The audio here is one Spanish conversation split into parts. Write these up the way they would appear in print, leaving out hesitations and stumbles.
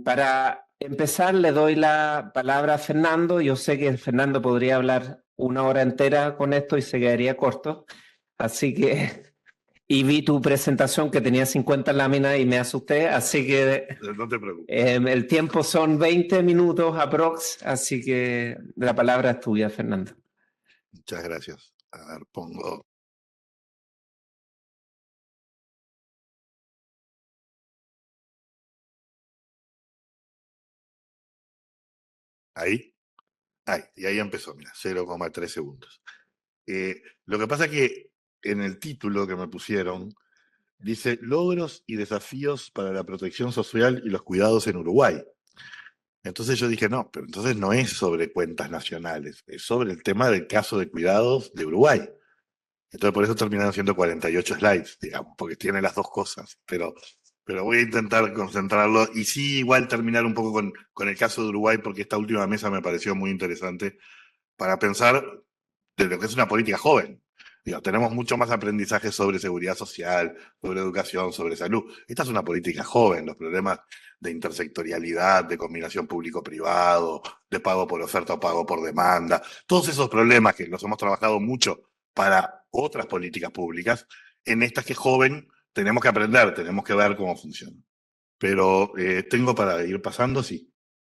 Para empezar, le doy la palabra a Fernando. Yo sé que Fernando podría hablar una hora entera con esto y se quedaría corto. Así que, y vi tu presentación que tenía 50 láminas y me asusté. Así que No te preocupes. el tiempo son 20 minutos aprox. Así que la palabra es tuya, Fernando. Muchas gracias. A ver, pongo... Ahí. Y ahí empezó, mira, 0,3 segundos. Lo que pasa es que en el título que me pusieron dice logros y desafíos para la protección social y los cuidados en Uruguay. Entonces yo dije, no, pero entonces no es sobre cuentas nacionales, es sobre el tema del caso de cuidados de Uruguay. Entonces por eso terminaron siendo 48 slides, digamos, porque tiene las dos cosas, pero voy a intentar concentrarlo y sí igual terminar un poco con el caso de Uruguay, porque esta última mesa me pareció muy interesante para pensar de lo que es una política joven. Digo, tenemos mucho más aprendizaje sobre seguridad social, sobre educación, sobre salud. Esta es una política joven, los problemas de intersectorialidad, de combinación público-privado, de pago por oferta o pago por demanda, todos esos problemas que los hemos trabajado mucho para otras políticas públicas, en estas que joven tenemos que aprender, tenemos que ver cómo funciona. Pero tengo para ir pasando, sí.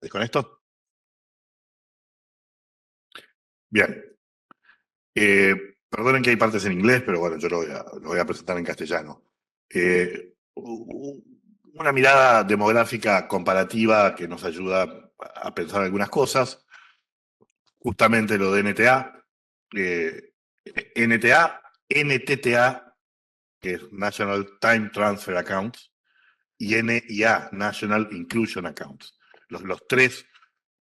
¿Con esto? Bien. Perdonen que hay partes en inglés, pero bueno, yo lo voy a presentar en castellano. Una mirada demográfica comparativa que nos ayuda a pensar algunas cosas. Justamente lo de NTA. NTTA, que es National Time Transfer Accounts, y NIA, National Inclusion Accounts. Los tres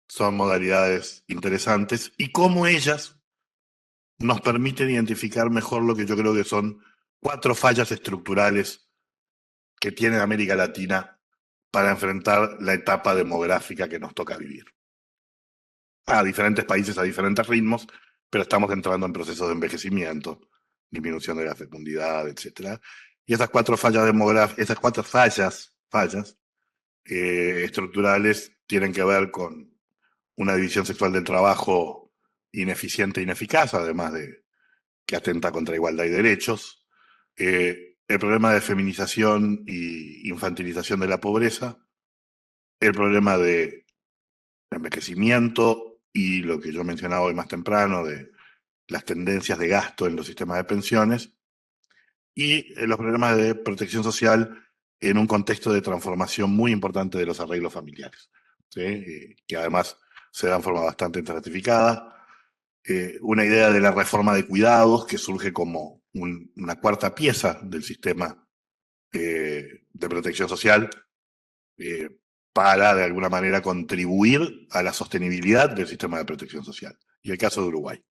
son modalidades interesantes y cómo ellas nos permiten identificar mejor lo que yo creo que son 4 fallas estructurales que tiene América Latina para enfrentar la etapa demográfica que nos toca vivir. A diferentes países, a diferentes ritmos, pero estamos entrando en procesos de envejecimiento, disminución de la fecundidad, etc. Y esas 4 fallas demográficas, esas 4 fallas estructurales tienen que ver con una división sexual del trabajo ineficiente e ineficaz, además de que atenta contra igualdad y derechos, el problema de feminización y infantilización de la pobreza, el problema de envejecimiento y lo que yo mencionaba hoy más temprano de las tendencias de gasto en los sistemas de pensiones y los problemas de protección social en un contexto de transformación muy importante de los arreglos familiares, ¿sí? Que además se dan de forma bastante estratificada. Una idea de la reforma de cuidados que surge como una cuarta pieza del sistema de protección social para, de alguna manera, contribuir a la sostenibilidad del sistema de protección social. Y el caso de Uruguay.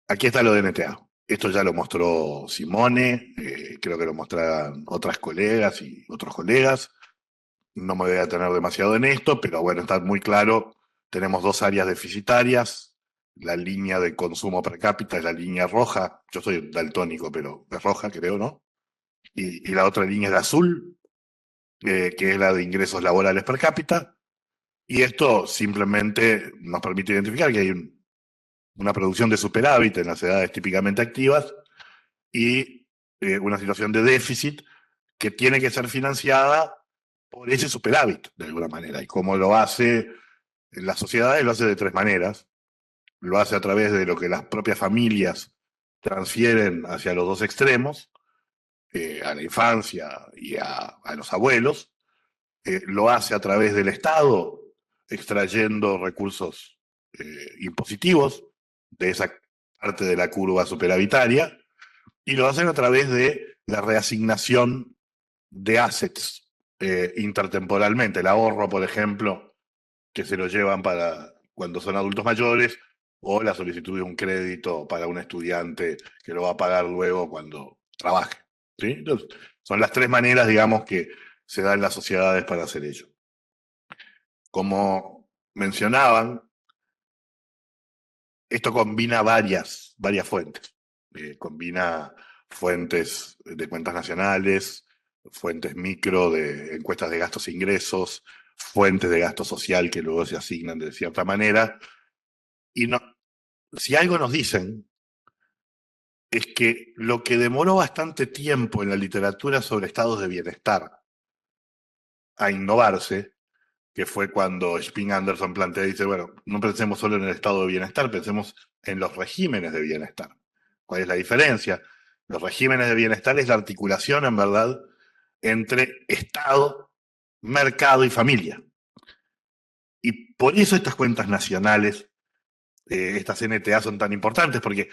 Aquí está lo de NTA. Esto ya lo mostró Simone, creo que lo mostraron otras colegas y otros colegas. No me voy a detener demasiado en esto, pero bueno, está muy claro. Tenemos 2 áreas deficitarias. La línea de consumo per cápita es la línea roja. Yo soy daltónico, pero es roja, creo, ¿no? Y la otra línea es la azul, que es la de ingresos laborales per cápita. Y esto simplemente nos permite identificar que hay una producción de superávit en las edades típicamente activas y una situación de déficit que tiene que ser financiada por ese superávit, de alguna manera. Y como lo hace en las sociedades, lo hace de 3 maneras. Lo hace a través de lo que las propias familias transfieren hacia los 2 extremos, a la infancia y a los abuelos. Lo hace a través del Estado, extrayendo recursos impositivos de esa parte de la curva superavitaria, y lo hacen a través de la reasignación de assets intertemporalmente. El ahorro, por ejemplo, que se lo llevan para cuando son adultos mayores, o la solicitud de un crédito para un estudiante que lo va a pagar luego cuando trabaje. ¿Sí? Entonces, son las 3 maneras, digamos, que se dan las sociedades para hacer ello. Como mencionaban, esto combina varias fuentes. Combina fuentes de cuentas nacionales, fuentes micro de encuestas de gastos e ingresos, fuentes de gasto social que luego se asignan de cierta manera. Y no, si algo nos dicen es que lo que demoró bastante tiempo en la literatura sobre estados de bienestar a innovarse, que fue cuando Spin Anderson plantea y dice, bueno, no pensemos solo en el estado de bienestar, pensemos en los regímenes de bienestar. ¿Cuál es la diferencia? Los regímenes de bienestar es la articulación, en verdad, entre Estado, mercado y familia. Y por eso estas cuentas nacionales, estas NTA son tan importantes, porque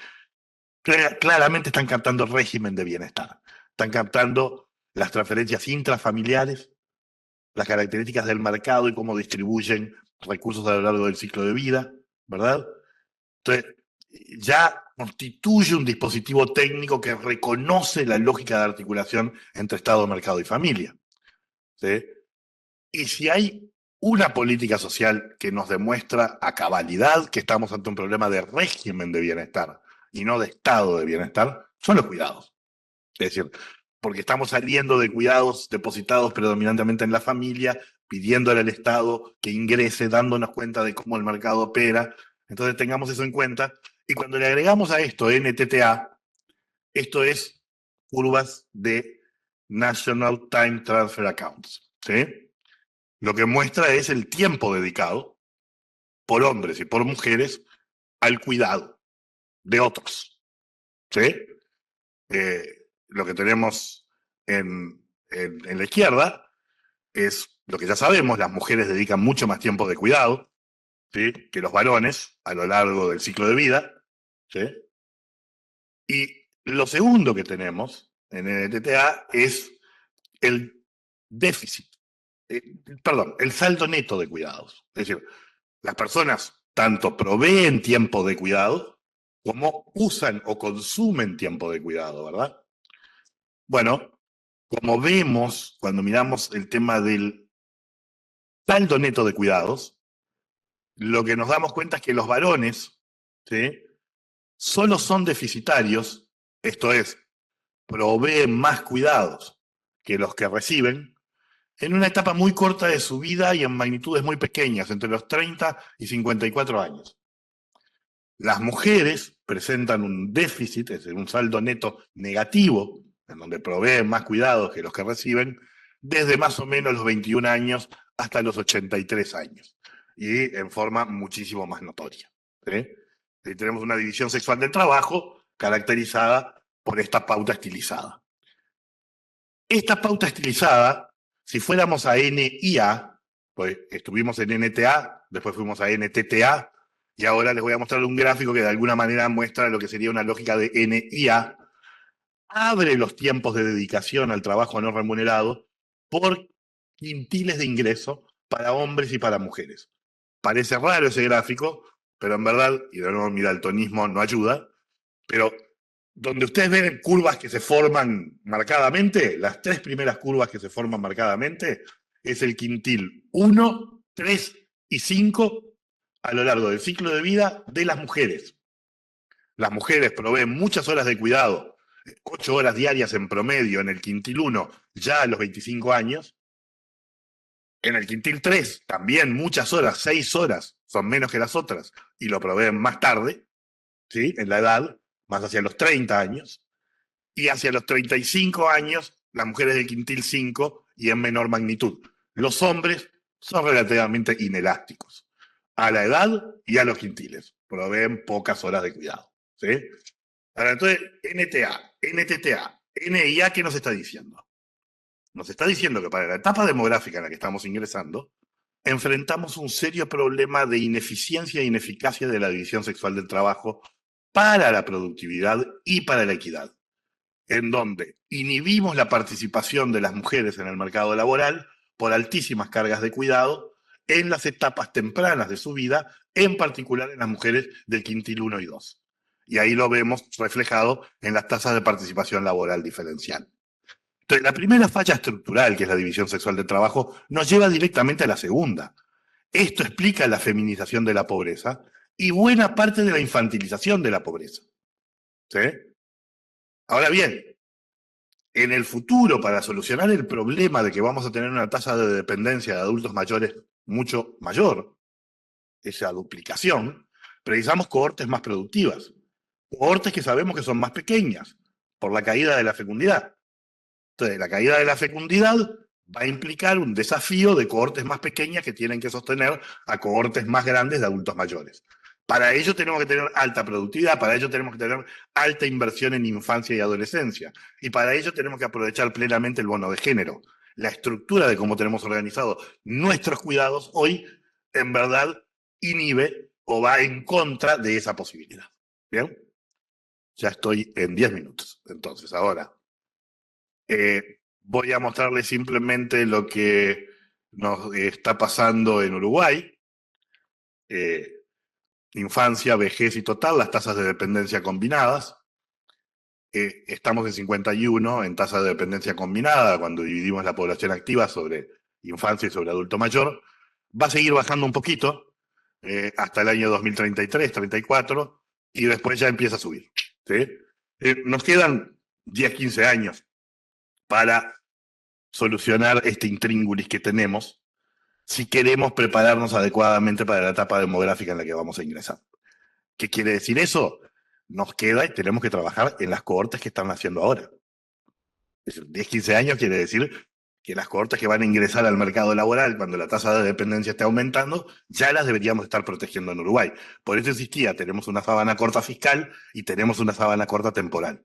claramente están captando el régimen de bienestar. Están captando las transferencias intrafamiliares, las características del mercado y cómo distribuyen recursos a lo largo del ciclo de vida, ¿verdad? Entonces, ya constituye un dispositivo técnico que reconoce la lógica de articulación entre Estado, mercado y familia. ¿Sí? Y si hay una política social que nos demuestra a cabalidad que estamos ante un problema de régimen de bienestar y no de estado de bienestar, son los cuidados. Es decir, porque estamos saliendo de cuidados depositados predominantemente en la familia, pidiéndole al Estado que ingrese, dándonos cuenta de cómo el mercado opera. Entonces tengamos eso en cuenta. Y cuando le agregamos a esto NTTA, esto es curvas de National Time Transfer Accounts. ¿Sí? Lo que muestra es el tiempo dedicado por hombres y por mujeres al cuidado de otros. ¿Sí? Lo que tenemos en la izquierda es lo que ya sabemos, las mujeres dedican mucho más tiempo de cuidado, ¿sí?, que los varones a lo largo del ciclo de vida. ¿Sí? Y lo segundo que tenemos en el TTA es el déficit, perdón, el saldo neto de cuidados. Es decir, las personas tanto proveen tiempo de cuidado como usan o consumen tiempo de cuidado, ¿verdad? Bueno, como vemos cuando miramos el tema del saldo neto de cuidados, lo que nos damos cuenta es que los varones, ¿sí?, solo son deficitarios, esto es, proveen más cuidados que los que reciben, en una etapa muy corta de su vida y en magnitudes muy pequeñas, entre los 30 y 54 años. Las mujeres presentan un déficit, es decir, un saldo neto negativo, en donde proveen más cuidados que los que reciben, desde más o menos los 21 años hasta los 83 años, y en forma muchísimo más notoria. ¿Sí? Y tenemos una división sexual del trabajo caracterizada por esta pauta estilizada. Esta pauta estilizada, si fuéramos a NIA, pues estuvimos en NTA, después fuimos a NTTA, y ahora les voy a mostrar un gráfico que de alguna manera muestra lo que sería una lógica de NIA, abre los tiempos de dedicación al trabajo no remunerado por quintiles de ingreso para hombres y para mujeres. Parece raro ese gráfico, pero en verdad, y de nuevo mi daltonismo no ayuda, pero donde ustedes ven curvas que se forman marcadamente, las tres primeras curvas que se forman marcadamente, es el quintil 1, 3 y 5 a lo largo del ciclo de vida de las mujeres. Las mujeres proveen muchas horas de cuidado, 8 horas diarias en promedio en el quintil 1, ya a los 25 años. En el quintil 3, también muchas horas, 6 horas, son menos que las otras, y lo proveen más tarde, ¿sí?, en la edad, más hacia los 30 años. Y hacia los 35 años, las mujeres del quintil 5 y en menor magnitud. Los hombres son relativamente inelásticos a la edad y a los quintiles. Proveen pocas horas de cuidado. ¿Sí? Ahora, entonces, NTA, NTTA, NIA, ¿qué nos está diciendo? Nos está diciendo que para la etapa demográfica en la que estamos ingresando, enfrentamos un serio problema de ineficiencia e ineficacia de la división sexual del trabajo para la productividad y para la equidad, en donde inhibimos la participación de las mujeres en el mercado laboral por altísimas cargas de cuidado en las etapas tempranas de su vida, en particular en las mujeres del quintil 1 y 2. Y ahí lo vemos reflejado en las tasas de participación laboral diferencial. Entonces, la primera falla estructural, que es la división sexual del trabajo, nos lleva directamente a la segunda. Esto explica la feminización de la pobreza y buena parte de la infantilización de la pobreza. ¿Sí? Ahora bien, En el futuro, para solucionar el problema de que vamos a tener una tasa de dependencia de adultos mayores mucho mayor, esa duplicación, precisamos cohortes más productivas, cohortes que sabemos que son más pequeñas por la caída de la fecundidad. Entonces, la caída de la fecundidad va a implicar un desafío de cohortes más pequeñas que tienen que sostener a cohortes más grandes de adultos mayores. Para ello tenemos que tener alta productividad, para ello tenemos que tener alta inversión en infancia y adolescencia, y para ello tenemos que aprovechar plenamente el bono de género. La estructura de cómo tenemos organizado nuestros cuidados hoy, en verdad, inhibe o va en contra de esa posibilidad. ¿Bien? Ya estoy en 10 minutos. Entonces, ahora voy a mostrarles simplemente lo que nos está pasando en Uruguay. Infancia, vejez y total, las tasas de dependencia combinadas. Estamos en 51 en tasa de dependencia combinada cuando dividimos la población activa sobre infancia y sobre adulto mayor. Va a seguir bajando un poquito hasta el año 2033, 34, y después ya empieza a subir. ¿Sí? Nos quedan 10, 15 años para solucionar este intríngulis que tenemos si queremos prepararnos adecuadamente para la etapa demográfica en la que vamos a ingresar. ¿Qué quiere decir eso? Nos queda y tenemos que trabajar en las cohortes que están naciendo ahora. Es decir, 10, 15 años quiere decir que las cohortes que van a ingresar al mercado laboral cuando la tasa de dependencia esté aumentando, ya las deberíamos estar protegiendo en Uruguay. Por eso insistía, tenemos una sábana corta fiscal y tenemos una sábana corta temporal.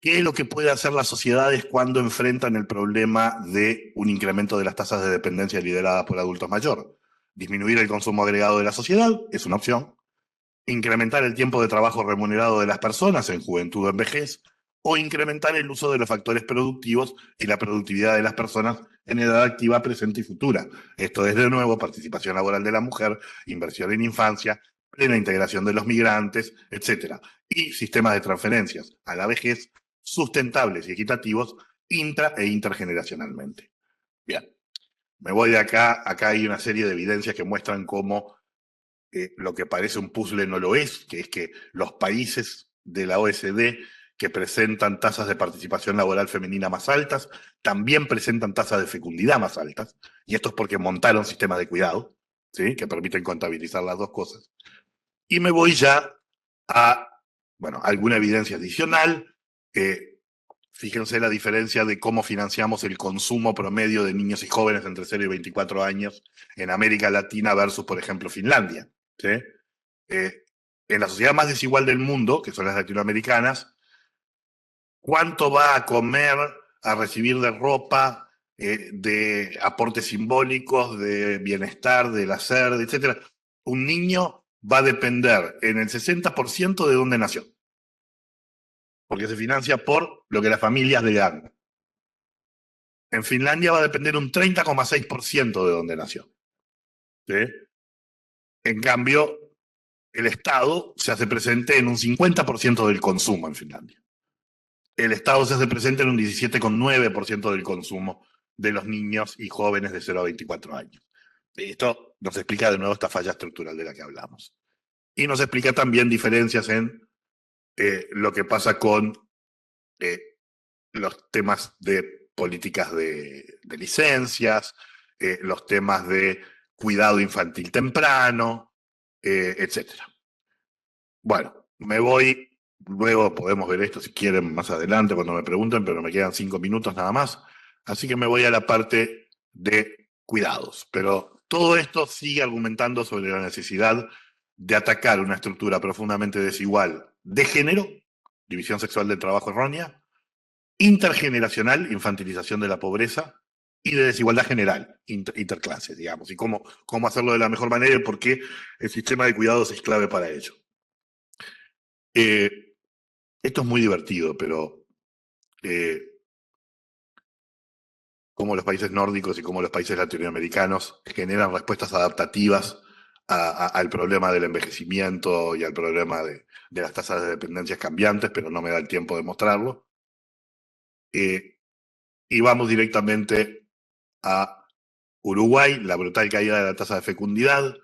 ¿Qué es lo que puede hacer las sociedades cuando enfrentan el problema de un incremento de las tasas de dependencia lideradas por adultos mayores? Disminuir el consumo agregado de la sociedad es una opción. Incrementar el tiempo de trabajo remunerado de las personas en juventud o en vejez, o incrementar el uso de los factores productivos y la productividad de las personas en edad activa presente y futura. Esto es, de nuevo, participación laboral de la mujer, inversión en infancia, plena integración de los migrantes, etc. Y sistemas de transferencias a la vejez sustentables y equitativos intra e intergeneracionalmente. Bien, me voy de acá. Acá hay una serie de evidencias que muestran cómo lo que parece un puzzle no lo es, que es que los países de la OECD que presentan tasas de participación laboral femenina más altas, también presentan tasas de fecundidad más altas, y esto es porque montaron sistemas de cuidado, ¿sí? Que permiten contabilizar las dos cosas. Y me voy ya a, bueno, alguna evidencia adicional. Fíjense la diferencia de cómo financiamos el consumo promedio de niños y jóvenes entre 0 y 24 años en América Latina versus, por ejemplo, Finlandia. ¿Sí? En la sociedad más desigual del mundo, que son las latinoamericanas, ¿cuánto va a comer, a recibir de ropa, de aportes simbólicos, de bienestar, del hacer, etcétera? Un niño va a depender en el 60% de dónde nació, porque se financia por lo que las familias le dan. En Finlandia va a depender un 30,6% de dónde nació. ¿Sí? En cambio, el Estado se hace presente en un 50% del consumo en Finlandia. El Estado se hace presente en un 17,9% del consumo de los niños y jóvenes de 0 a 24 años. Esto nos explica de nuevo esta falla estructural de la que hablamos. Y nos explica también diferencias en lo que pasa con los temas de políticas de licencias, los temas de cuidado infantil temprano, etcétera. Bueno, me voy, luego podemos ver esto si quieren más adelante cuando me pregunten, pero me quedan 5 minutos nada más. Así que me voy a la parte de cuidados. Pero todo esto sigue argumentando sobre la necesidad de atacar una estructura profundamente desigual de género, división sexual del trabajo errónea, intergeneracional, infantilización de la pobreza, y de desigualdad general, interclases, digamos, y cómo hacerlo de la mejor manera y por qué el sistema de cuidados es clave para ello. Esto es muy divertido, pero cómo los países nórdicos y cómo los países latinoamericanos generan respuestas adaptativas al problema del envejecimiento y al problema de las tasas de dependencias cambiantes, pero no me da el tiempo de mostrarlo. Y vamos directamente a Uruguay, la brutal caída de la tasa de fecundidad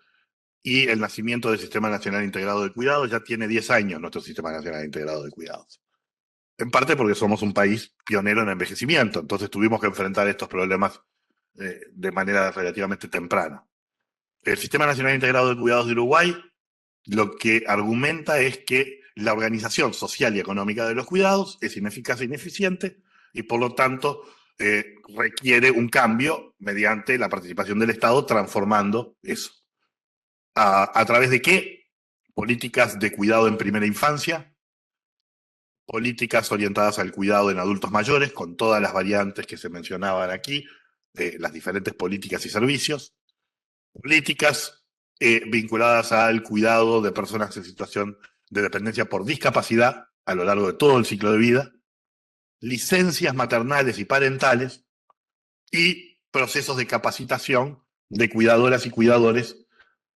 y el nacimiento del Sistema Nacional Integrado de Cuidados. Ya tiene 10 años nuestro Sistema Nacional Integrado de Cuidados. en parte porque somos un país pionero en envejecimiento, entonces tuvimos que enfrentar estos problemas de manera relativamente temprana. El Sistema Nacional Integrado de Cuidados de Uruguay lo que argumenta es que la organización social y económica de los cuidados es ineficaz e ineficiente y por lo tanto requiere un cambio mediante la participación del Estado transformando eso. ¿A través de qué? Políticas de cuidado en primera infancia, políticas orientadas al cuidado en adultos mayores, con todas las variantes que se mencionaban aquí, las diferentes políticas y servicios, políticas vinculadas al cuidado de personas en situación de dependencia por discapacidad a lo largo de todo el ciclo de vida, licencias maternales y parentales y procesos de capacitación de cuidadoras y cuidadores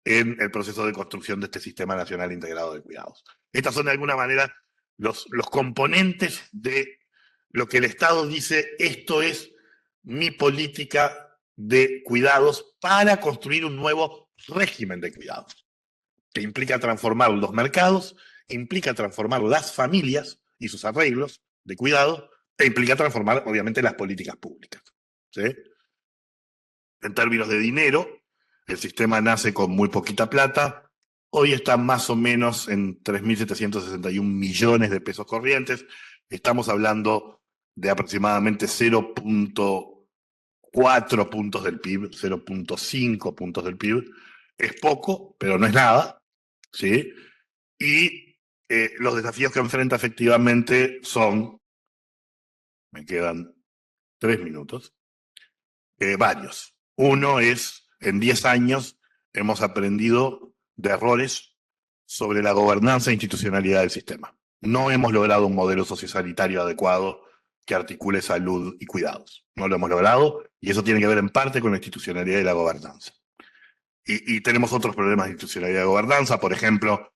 en el proceso de construcción de este Sistema Nacional Integrado de Cuidados. Estas son de alguna manera los componentes de lo que el Estado dice, esto es mi política de cuidados para construir un nuevo régimen de cuidados, que implica transformar los mercados, implica transformar las familias y sus arreglos de cuidado, e implica transformar, obviamente, las políticas públicas. ¿Sí? En términos de dinero, el sistema nace con muy poquita plata. Hoy está más o menos en 3.761 millones de pesos corrientes. Estamos hablando de aproximadamente 0.4 puntos del PIB, 0.5 puntos del PIB. Es poco, pero no es nada. ¿Sí? Y los desafíos que enfrenta efectivamente son, me quedan 3 minutos, varios. Uno es, en 10 años hemos aprendido de errores sobre la gobernanza e institucionalidad del sistema. No hemos logrado un modelo sociosanitario adecuado que articule salud y cuidados. No lo hemos logrado y eso tiene que ver en parte con la institucionalidad y la gobernanza. Y tenemos otros problemas de institucionalidad y gobernanza. Por ejemplo,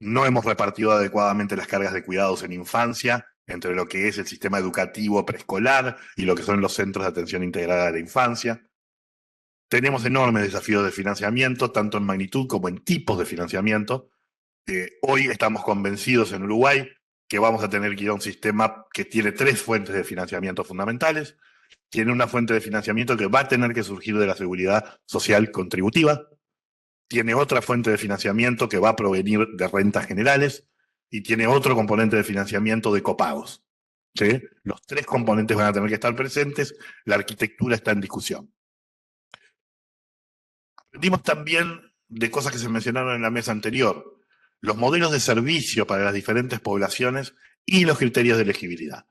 no hemos repartido adecuadamente las cargas de cuidados en infancia entre lo que es el sistema educativo preescolar y lo que son los centros de atención integrada de la infancia. Tenemos enormes desafíos de financiamiento, tanto en magnitud como en tipos de financiamiento. Hoy estamos convencidos en Uruguay que vamos a tener que ir a un sistema que tiene 3 fuentes de financiamiento fundamentales. Tiene una fuente de financiamiento que va a tener que surgir de la seguridad social contributiva. Tiene otra fuente de financiamiento que va a provenir de rentas generales y tiene otro componente de financiamiento de copagos. ¿Sí? Los 3 componentes van a tener que estar presentes. La arquitectura está en discusión. Aprendimos también de cosas que se mencionaron en la mesa anterior, los modelos de servicio para las diferentes poblaciones y los criterios de elegibilidad.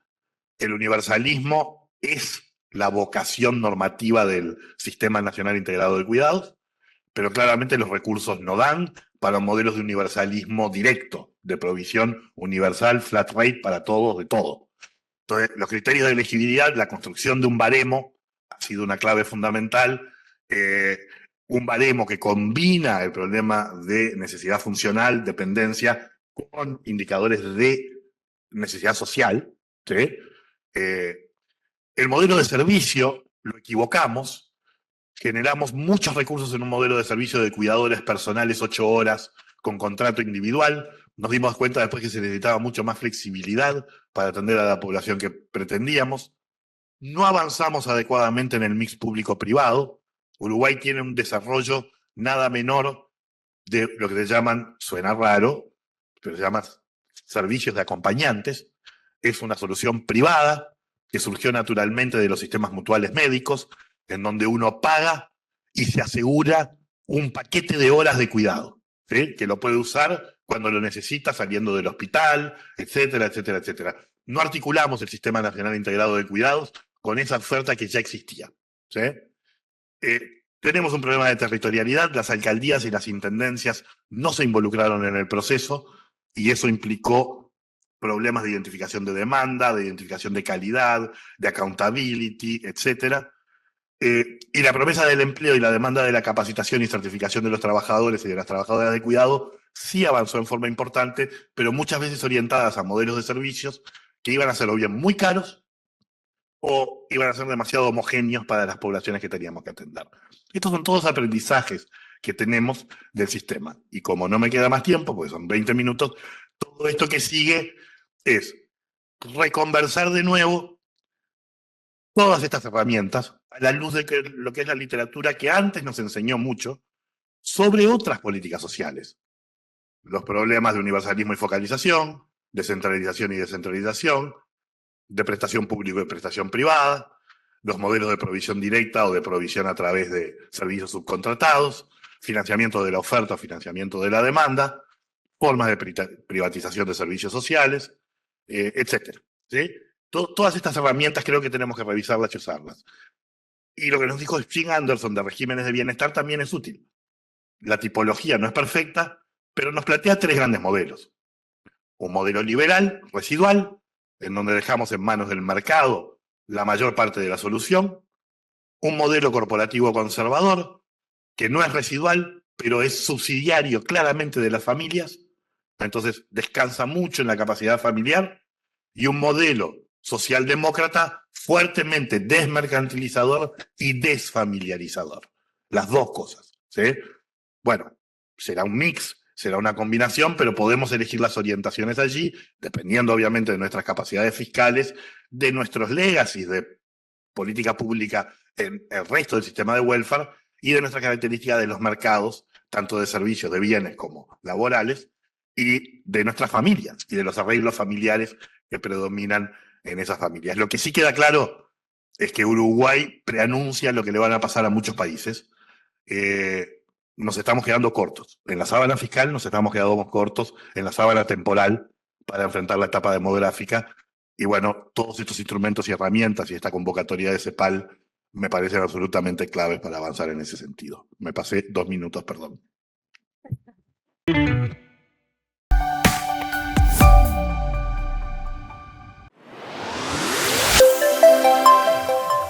El universalismo es la vocación normativa del Sistema Nacional Integrado de Cuidados, pero claramente los recursos no dan para modelos de universalismo directo, de provisión universal, flat rate para todos, de todo. Entonces, los criterios de elegibilidad, la construcción de un baremo ha sido una clave fundamental. Un baremo que combina el problema de necesidad funcional, dependencia, con indicadores de necesidad social. ¿Sí? El modelo de servicio lo equivocamos, generamos muchos recursos en un modelo de servicio de cuidadores personales 8 horas con contrato individual. Nos dimos cuenta después que se necesitaba mucho más flexibilidad para atender a la población que pretendíamos. No avanzamos adecuadamente en el mix público-privado. Uruguay tiene un desarrollo nada menor de lo que se llaman, suena raro, pero se llaman servicios de acompañantes. Es una solución privada que surgió naturalmente de los sistemas mutuales médicos, en donde uno paga y se asegura un paquete de horas de cuidado, ¿sí? Que lo puede usar cuando lo necesita saliendo del hospital, etcétera, etcétera, etcétera. No articulamos el Sistema Nacional Integrado de Cuidados con esa oferta que ya existía. ¿Sí? Tenemos un problema de territorialidad, las alcaldías y las intendencias no se involucraron en el proceso y eso implicó problemas de identificación de demanda, de identificación de calidad, de accountability, etcétera. Y la promesa del empleo y la demanda de la capacitación y certificación de los trabajadores y de las trabajadoras de cuidado sí avanzó en forma importante, pero muchas veces orientadas a modelos de servicios que iban a ser o bien muy caros o iban a ser demasiado homogéneos para las poblaciones que teníamos que atender. Estos son todos aprendizajes que tenemos del sistema. Y como no me queda más tiempo, porque son 20 minutos, todo esto que sigue es reconversar de nuevo todas estas herramientas a la luz de lo que es la literatura que antes nos enseñó mucho sobre otras políticas sociales. Los problemas de universalismo y focalización, de centralización y descentralización, de prestación pública y prestación privada, los modelos de provisión directa o de provisión a través de servicios subcontratados, financiamiento de la oferta o financiamiento de la demanda, formas de privatización de servicios sociales, etc. ¿Sí? Todas estas herramientas creo que tenemos que revisarlas y usarlas. Y lo que nos dijo Spring Anderson de regímenes de bienestar también es útil. La tipología no es perfecta, pero nos plantea tres grandes modelos. Un modelo liberal, residual, en donde dejamos en manos del mercado la mayor parte de la solución. Un modelo corporativo conservador, que no es residual, pero es subsidiario claramente de las familias, entonces descansa mucho en la capacidad familiar. Y un modelo socialdemócrata fuertemente desmercantilizador y desfamiliarizador. Las dos cosas. ¿Sí? Bueno, será un mix, será una combinación, pero podemos elegir las orientaciones allí, dependiendo obviamente de nuestras capacidades fiscales, de nuestros legacies de política pública en el resto del sistema de welfare y de nuestras características de los mercados, tanto de servicios, de bienes como laborales, y de nuestras familias y de los arreglos familiares que predominan en esas familias. Lo que sí queda claro es que Uruguay preanuncia lo que le van a pasar a muchos países. Nos estamos quedando cortos. En la sábana fiscal nos estamos quedando cortos, en la sábana temporal para enfrentar la etapa demográfica. Y bueno, todos estos instrumentos y herramientas y esta convocatoria de CEPAL me parecen absolutamente claves para avanzar en ese sentido. Me pasé 2 minutos, perdón.